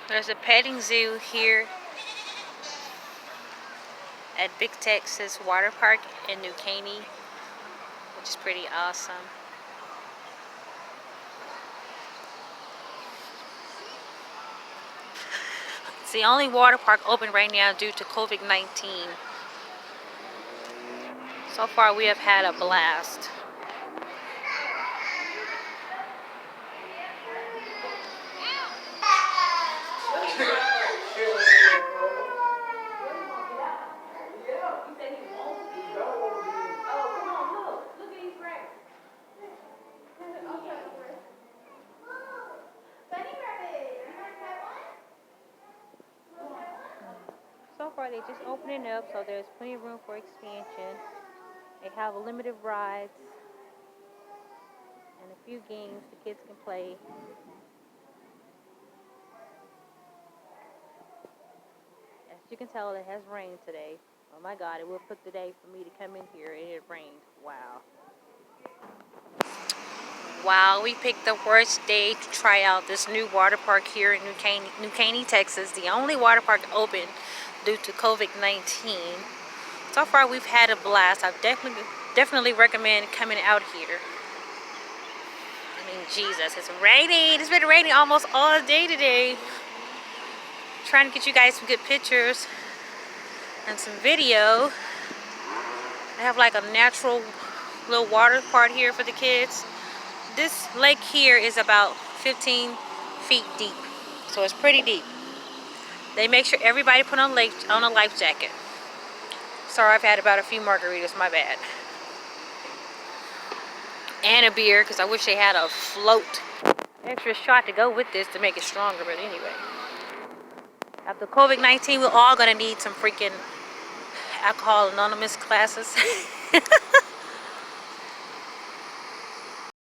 There's a petting zoo here at Big Texas Water Park in New Caney, which is pretty awesome. It's the only water park open right now due to COVID-19. So far we have had a blast. So far they're just opening up, so there's plenty of room for expansion. They have limited rides and a few games the kids can play. As you can tell, it has rained today. Oh my God, it took the day for me to come in here and it rained. Wow. Wow, we picked the worst day to try out this new water park here in New Caney, Texas. The only water park open due to COVID-19. So far, we've had a blast. I definitely recommend coming out here. I mean, Jesus, it's raining. It's been raining almost all day today. Trying to get you guys some good pictures and some video. They have like a natural little water part here for the kids. This lake here is about 15 feet deep, so it's pretty deep. They make sure everybody put on a life jacket. Sorry, I've had about a few margaritas, my bad. And a beer, because I wish they had a float. Extra shot to go with this to make it stronger, but anyway. After COVID-19, we're all going to need some freaking Alcohol Anonymous classes.